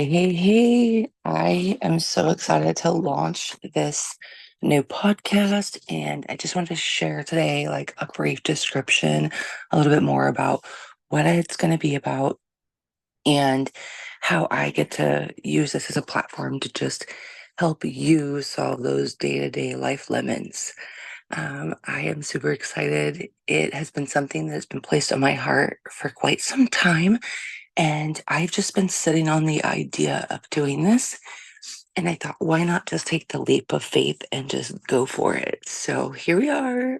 Hey, I am so excited to launch this new podcast. And I just wanted to share today, like a brief description, a little bit more about what it's going to be about and how I get to use this as a platform to just help you solve those day-to-day life lemons. I am super excited. It has been something that's been placed on my heart for quite some time. And I've just been sitting on the idea of doing this. And I thought, why not just take the leap of faith and just go for it? So here we are,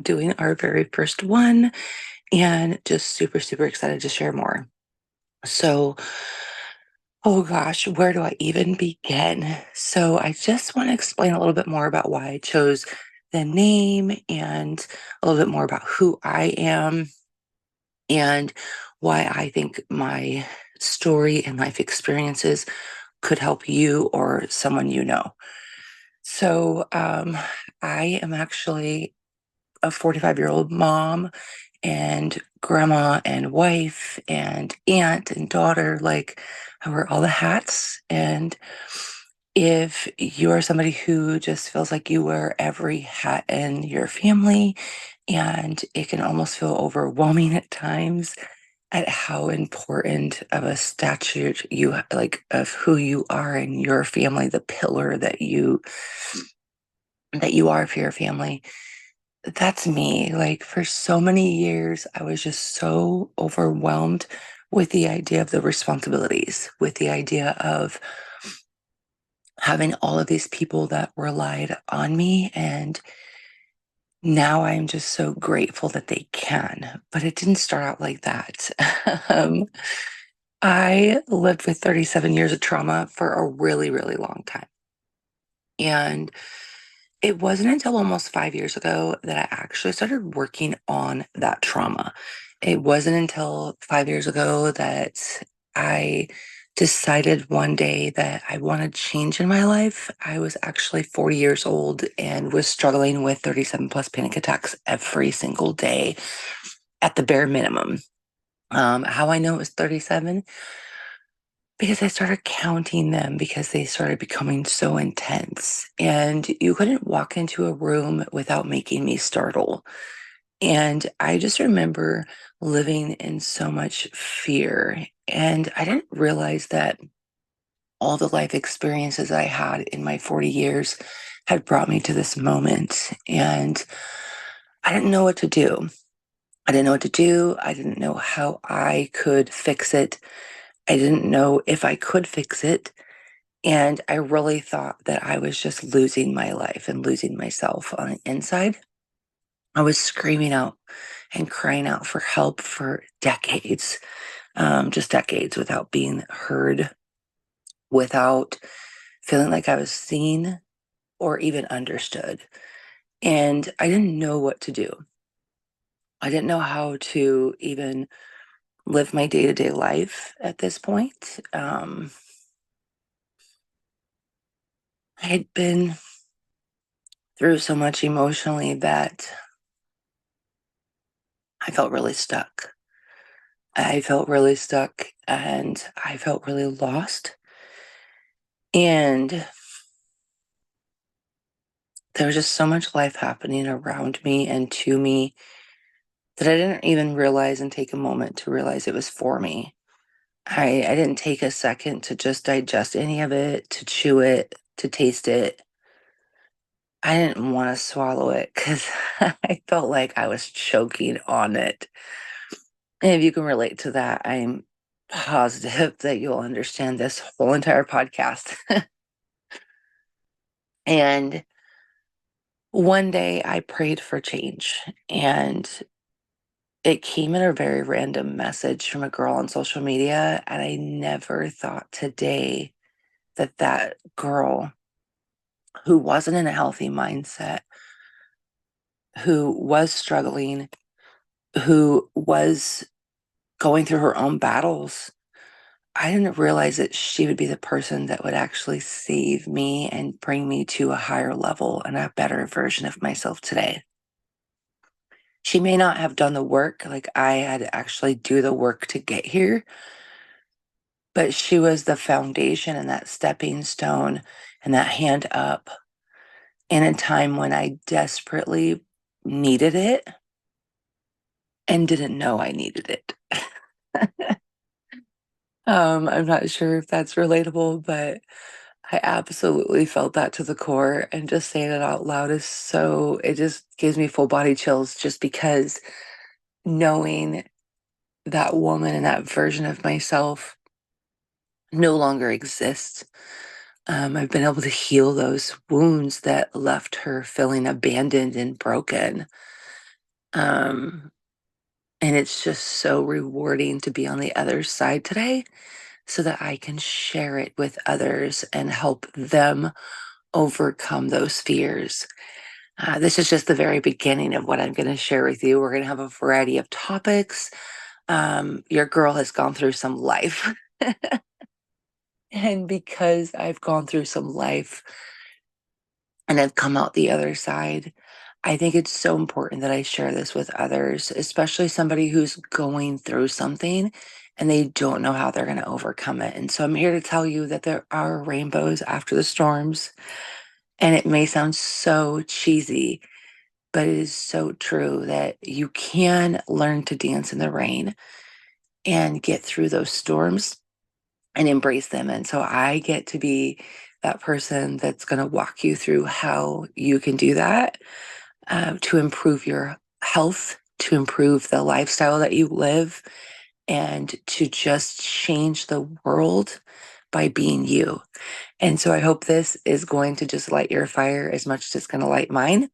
doing our very first one and just super, super excited to share more. So, oh gosh, where do I even begin? So, I just want to explain a little bit more about why I chose the name and a little bit more about who I am and why I think my story and life experiences could help you or someone you know. So, I am actually a 45-year-old mom and grandma and wife and aunt and daughter. Like, I wear all the hats. And if you are somebody who just feels like you wear every hat in your family, and it can almost feel overwhelming at times at how important of a statute like of who you are in your family, the pillar that you are for your family. That's me. Like, for so many years, I was just so overwhelmed with the idea of the responsibilities, with the idea of having all of these people that relied on me. And now I'm just so grateful that they can. But it didn't start out like that. um, I lived with 37 years of trauma for a really, really long time. And it wasn't until almost 5 years ago that I actually started working on that trauma. It wasn't until 5 years ago that I decided one day that I wanted change in my life. I was actually 40 years old and was struggling with 37 plus panic attacks every single day at the bare minimum. How I know it was 37? Because I started counting them because they started becoming so intense. And you couldn't walk into a room without making me startle. And I just remember living in so much fear. And I didn't realize that all the life experiences I had in my 40 years had brought me to this moment. And I didn't know what to do. I didn't know what to do. I didn't know how I could fix it. I didn't know if I could fix it. And I really thought that I was just losing my life and losing myself on the inside. I was screaming out and crying out for help for decades, just decades without being heard, without feeling like I was seen or even understood. And I didn't know what to do. I didn't know how to even live my day to day life at this point. I had been through so much emotionally that I felt really stuck. I felt really stuck and I felt really lost. And there was just so much life happening around me and to me that I didn't even realize and take a moment to realize it was for me. I didn't take a second to just digest any of it, to chew it, to taste it. I didn't want to swallow it because I felt like I was choking on it. And if you can relate to that, I'm positive that you'll understand this whole entire podcast. And one day I prayed for change, and it came in a very random message from a girl on social media. And I never thought today that that girl who wasn't in a healthy mindset, who was struggling, who was going through her own battles, I didn't realize that she would be the person that would actually save me and bring me to a higher level and a better version of myself today. She may not have done the work, like I had to actually do the work to get here, but she was the foundation and that stepping stone and that hand up in a time when I desperately needed it and didn't know I needed it. I'm not sure if that's relatable, but I absolutely felt that to the core. And just saying it out loud is so, it just gives me full body chills just because knowing that woman and that version of myself no longer exists. I've been able to heal those wounds that left her feeling abandoned and broken. Um, and it's just so rewarding to be on the other side today so that I can share it with others and help them overcome those fears. This is just the very beginning of what I'm going to share with you. We're going to have a variety of topics. Your girl has gone through some life. And because I've gone through some life and I've come out the other side, I think it's so important that I share this with others, especially somebody who's going through something and they don't know how they're going to overcome it. And so I'm here to tell you that there are rainbows after the storms. And it may sound so cheesy, but it is so true that you can learn to dance in the rain and get through those storms and embrace them. And so I get to be that person that's going to walk you through how you can do that to improve your health, to improve the lifestyle that you live, and to just change the world by being you. And so I hope this is going to just light your fire as much as it's going to light mine.